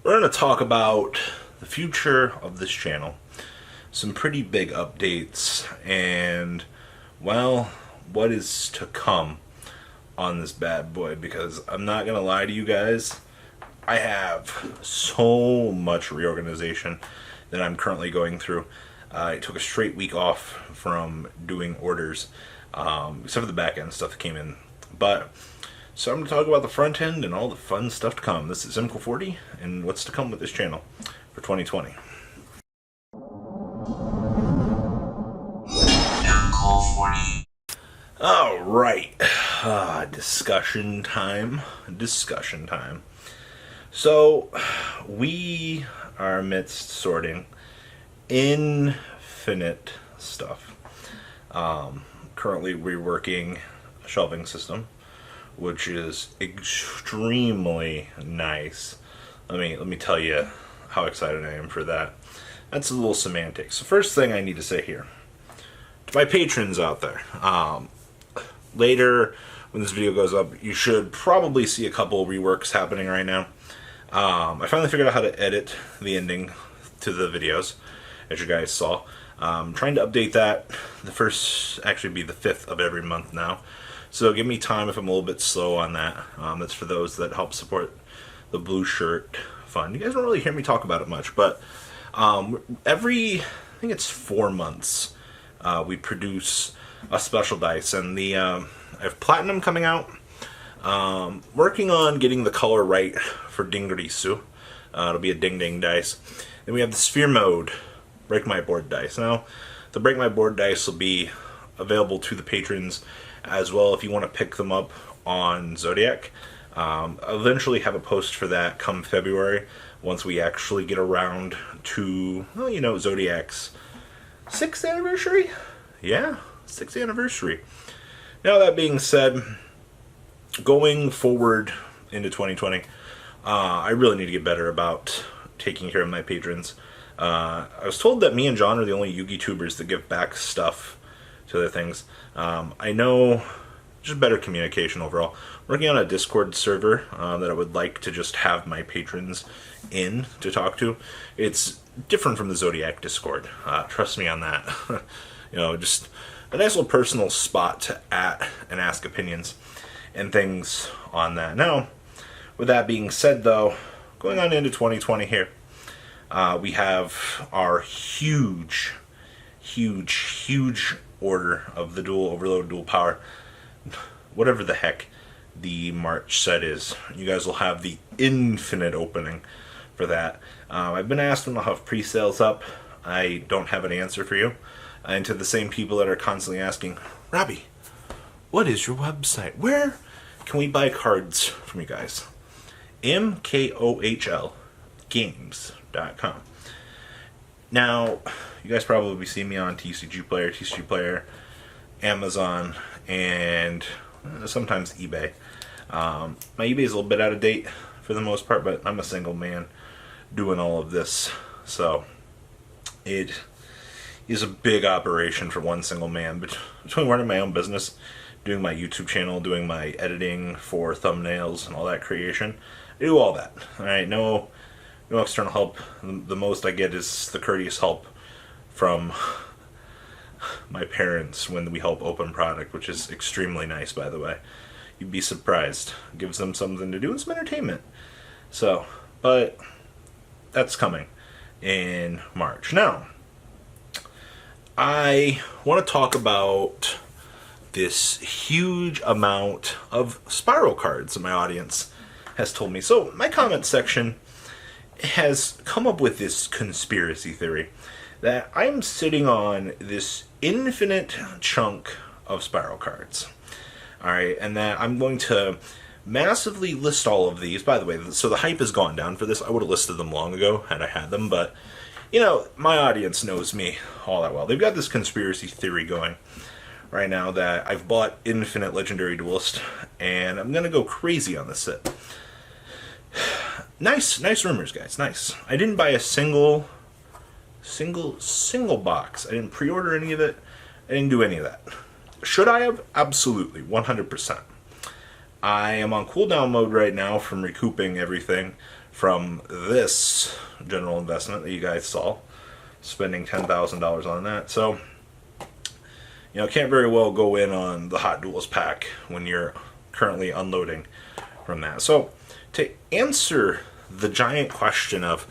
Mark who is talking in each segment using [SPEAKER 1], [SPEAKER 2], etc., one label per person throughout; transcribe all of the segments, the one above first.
[SPEAKER 1] We're going to talk about the future of this channel, some pretty big updates, and, well, what is to come on this bad boy, because I'm not going to lie to you guys, I have so much reorganization that I'm currently going through. I took a straight week off from doing orders, except for the back end stuff that came in. But so I'm going to talk about the front end and all the fun stuff to come. This is MCool40 and what's to come with this channel for 2020. MCool40. All right, discussion time. Discussion time. So we are amidst sorting infinite stuff. Currently reworking a shelving system, which is extremely nice. Let me tell you how excited I am for that. That's a little semantics. So first thing I need to say here to my patrons out there, later when this video goes up, you should probably see a couple reworks happening right now. I finally figured out how to edit the ending to the videos, as you guys saw. Trying to update that. The first, actually be the 5th of every month now. So give me time if I'm a little bit slow on that. That's for those that help support the Blue Shirt Fund. You guys don't really hear me talk about it much, but I think it's 4 months, we produce a special dice, and I have Platinum coming out. Working on getting the color right for Dingrisu. It'll be a Ding Ding dice. Then we have the Sphere Mode Break My Board dice. Now, the Break My Board dice will be available to the patrons as well if you want to pick them up on Zodiac. I'll eventually have a post for that come February once we actually get around to, well, you know, Zodiac's 6th anniversary? Yeah, 6th anniversary. Now, that being said, going forward into 2020, I really need to get better about taking care of my patrons. I was told that me and John are the only Yugi tubers that give back stuff to their things. I know, just better communication overall. Working on a Discord server that I would like to just have my patrons in to talk to. It's different from the Zodiac Discord. Trust me on that. You know, just a nice little personal spot to at and ask opinions and things on that. Now, with that being said, though, going on into 2020 here, we have our huge order of the Dual Overload Dual Power, whatever the heck the March set is. You guys will have the infinite opening for that. I've been asked when I'll have pre-sales up. I don't have an answer for you. And to the same people that are constantly asking, Robbie, what is your website? Where can we buy cards from you guys? MKOHL Games.com. Now, you guys probably see me on TCG Player, Amazon, and sometimes eBay. My eBay is a little bit out of date for the most part, but I'm a single man doing all of this, so it is a big operation for one single man. But between running my own business, doing my YouTube channel, doing my editing for thumbnails and all that creation, I do all that. Alright, no external help. The most I get is the courteous help from my parents when we help open product, which is extremely nice, by the way. You'd be surprised. It gives them something to do and some entertainment. So, but that's coming in March. Now, I want to talk about this huge amount of spiral cards that my audience has told me. So, my comment section has come up with this conspiracy theory that I'm sitting on this infinite chunk of spiral cards. Alright, and that I'm going to massively list all of these. By the way, so the hype has gone down for this. I would have listed them long ago had I had them, but, you know, my audience knows me all that well. They've got this conspiracy theory going right now that I've bought Infinite Legendary Duelist, and I'm going to go crazy on this set. Nice rumors, guys. Nice. I didn't buy a single box. I didn't pre-order any of it. I didn't do any of that. Should I have? Absolutely, 100%. I am on cooldown mode right now from recouping everything from this general investment that you guys saw, spending $10,000 on that. So, can't very well go in on the Hot Duels pack when you're currently unloading from that. So, to answer the giant question of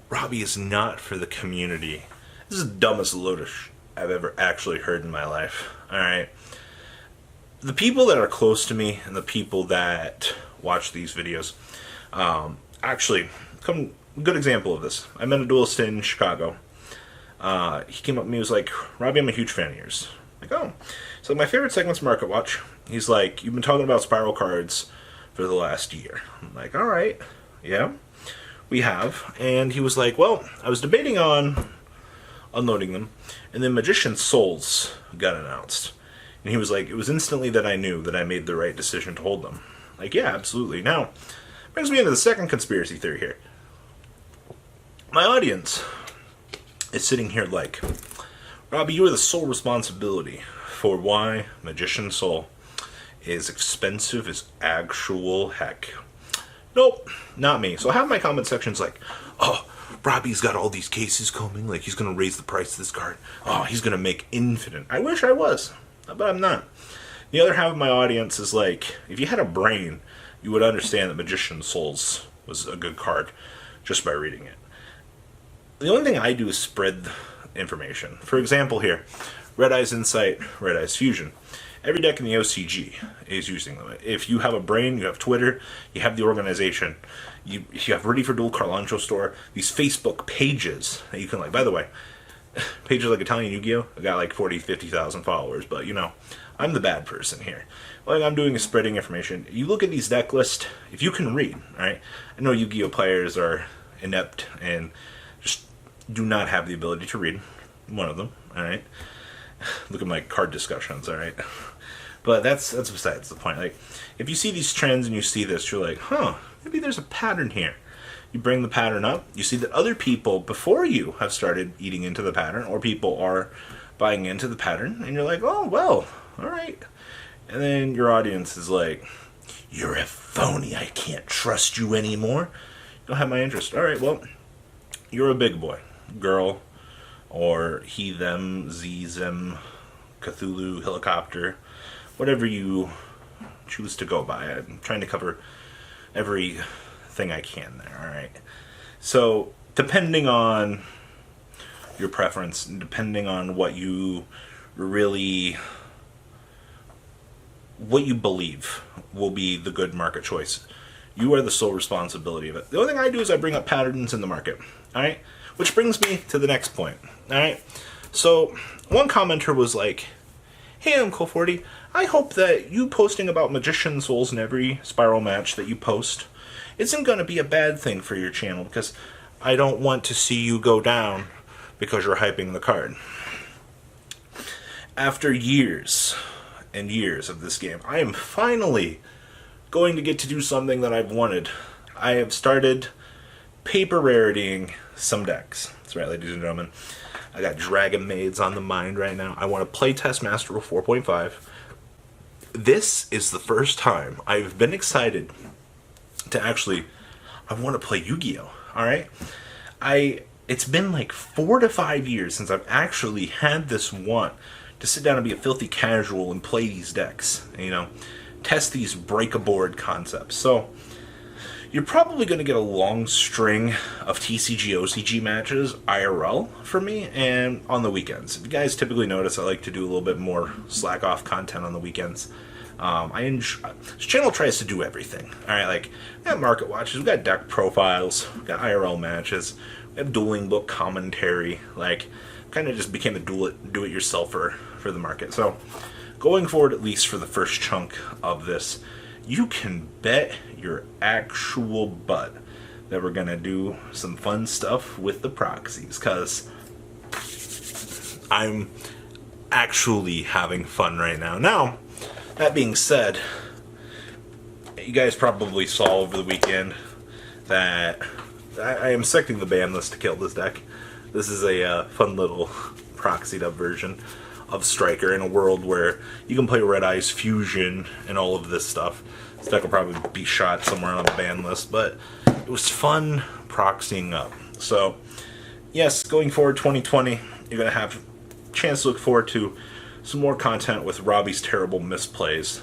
[SPEAKER 1] Robbie is not for the community, this is the dumbest load of I've ever actually heard in my life. Alright. The people that are close to me and the people that watch these videos, actually, good example of this. I met a duelist in Chicago. He came up to me and was like, Robbie, I'm a huge fan of yours. I'm like, oh. So my favorite segment's Market Watch. He's like, you've been talking about spiral cards for the last year. I'm like, alright, yeah, we have. And he was like, well, I was debating on unloading them, and then Magician Souls got announced. And he was like, it was instantly that I knew that I made the right decision to hold them. Like, yeah, absolutely. Now, brings me into the second conspiracy theory here. My audience is sitting here like, Robbie, you are the sole responsibility for why Magician Soul is expensive as actual heck. Nope, not me. So I have my comment sections like, oh, Robbie's got all these cases coming, like he's going to raise the price of this card. Oh, he's going to make infinite. I wish I was, but I'm not. The other half of my audience is like, if you had a brain, you would understand that Magician Souls was a good card just by reading it. The only thing I do is spread information. For example here, Red Eyes Insight, Red Eyes Fusion. Every deck in the OCG is using them. If you have a brain, you have Twitter, you have the organization, you have Ready for Duel Carlancho store, these Facebook pages that you can like. By the way, pages like Italian Yu-Gi-Oh! I got like 40, 50,000 followers, but I'm the bad person here. What I'm doing is spreading information. You look at these deck lists, if you can read, alright? I know Yu-Gi-Oh! Players are inept and just do not have the ability to read. One of them, alright? Look at my card discussions, alright? But that's besides the point. Like, if you see these trends and you see this, you're like, huh, maybe there's a pattern here. You bring the pattern up, you see that other people before you have started eating into the pattern, or people are buying into the pattern, and you're like, oh, well, alright. And then your audience is like, you're a phony, I can't trust you anymore. You don't have my interest. Alright, well, you're a big boy, girl, or he, them, z, them, Cthulhu, helicopter, whatever you choose to go by. I'm trying to cover everything I can there, alright? So, depending on your preference, and depending on what you believe will be the good market choice, you are the sole responsibility of it. The only thing I do is I bring up patterns in the market, alright? Which brings me to the next point, alright? So, one commenter was like, hey, Uncle 40, I hope that you posting about Magician Souls in every Spiral match that you post isn't going to be a bad thing for your channel, because I don't want to see you go down because you're hyping the card. After years and years of this game, I am finally going to get to do something that I've wanted. I have started paper raritying some decks. That's right, ladies and gentlemen. I got Dragon Maids on the mind right now. I want to playtest Master Rule 4.5. This is the first time I've been excited to actually, I want to play Yu-Gi-Oh! Alright? It's been like 4 to 5 years since I've actually had this want to sit down and be a filthy casual and play these decks. Test these break-a-board concepts. So, you're probably going to get a long string of TCG, OCG matches IRL for me, and on the weekends. If you guys typically notice, I like to do a little bit more slack-off content on the weekends. This channel tries to do everything. Alright, like, we got market watches, we got deck profiles, we got IRL matches, we have dueling book commentary, like, kind of just became a do-it-yourselfer for the market. So, going forward, at least for the first chunk of this, you can bet your actual butt that we're going to do some fun stuff with the proxies, because I'm actually having fun right now. Now, that being said, you guys probably saw over the weekend that I am secting the ban list to kill this deck. This is a fun little proxied up version of Striker in a world where you can play Red Eyes Fusion and all of this stuff. This deck will probably be shot somewhere on the ban list, but was fun proxying up. So, yes, going forward 2020, you're going to have a chance to look forward to some more content with Robbie's terrible misplays.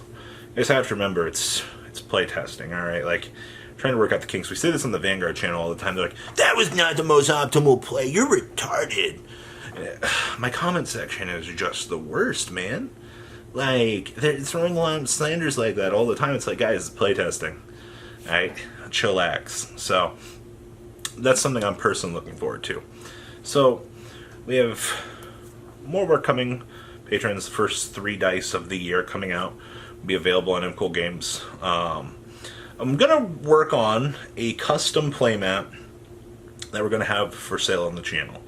[SPEAKER 1] You guys have to remember, it's playtesting, alright? Like, trying to work out the kinks. We say this on the Vanguard channel all the time. They're like, that was not the most optimal play. You're retarded. My comment section is just the worst, man. Like, they're throwing around slanders like that all the time. It's like, guys, it's playtesting. Alright? Chillax. So, that's something I'm personally looking forward to. So, we have more work coming. Patrons, first 3 dice of the year coming out. Will be available on MCool Games. I'm going to work on a custom playmat that we're going to have for sale on the channel.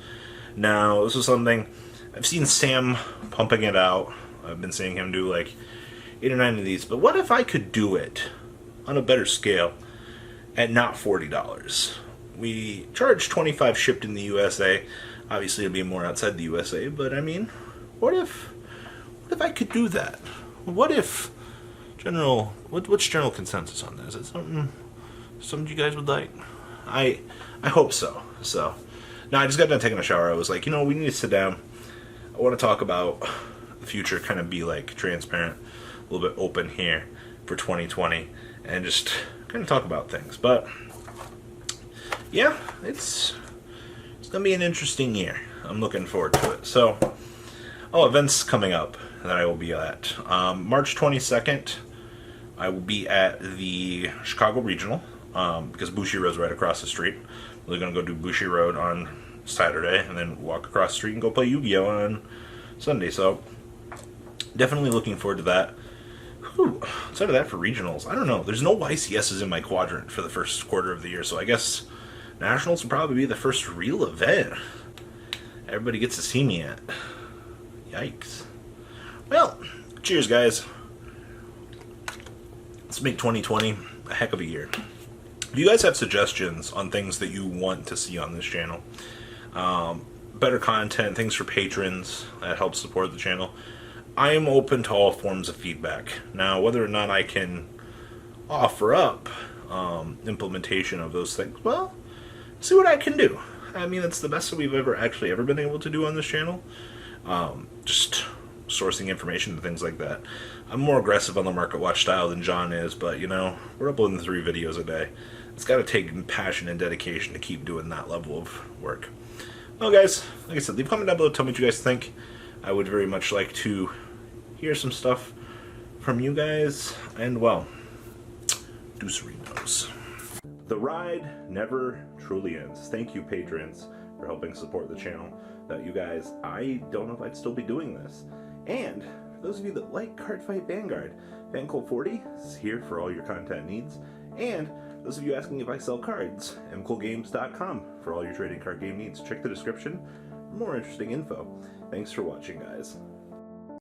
[SPEAKER 1] Now, this is something, I've seen Sam pumping it out. I've been seeing him do like 8 or 9 of these. But what if I could do it on a better scale at not $40? We charge $25 shipped in the USA. Obviously, it'll be more outside the USA. But, I mean, what if I could do that? What if... what's general consensus on this? Is it something you guys would like? I hope so. So, now I just got done taking a shower. I was like, we need to sit down. I want to talk about the future, kind of be like transparent, a little bit open here for 2020, and just kind of talk about things. But yeah, it's gonna be an interesting year. I'm looking forward to it. So, events coming up that I will be at. March 22nd. I will be at the Chicago Regional, because Bushiroad's right across the street. We're going to go do Bushiroad on Saturday, and then walk across the street and go play Yu-Gi-Oh! On Sunday, so definitely looking forward to that. Outside of that, for regionals, I don't know. There's no YCSs in my quadrant for the first quarter of the year, so I guess Nationals will probably be the first real event everybody gets to see me at. Yikes. Well, cheers, guys. Let's make 2020 a heck of a year. If you guys have suggestions on things that you want to see on this channel, better content, things for patrons that help support the channel, I am open to all forms of feedback. Now, whether or not I can offer up implementation of those things, well, see what I can do. I mean, it's the best that we've ever been able to do on this channel. Just sourcing information and things like that. I'm more aggressive on the Market Watch style than John is, but we're uploading 3 videos a day. It's got to take passion and dedication to keep doing that level of work. Well, guys, like I said, leave a comment down below, tell me what you guys think. I would very much like to hear some stuff from you guys, and well, deucerinos. The ride never truly ends. Thank you, patrons, for helping support the channel. Without you guys, I don't know if I'd still be doing this. And for those of you that like Cardfight Vanguard, FanCool40 is here for all your content needs. And those of you asking if I sell cards, mcoolgames.com for all your trading card game needs. Check the description for more interesting info. Thanks for watching, guys.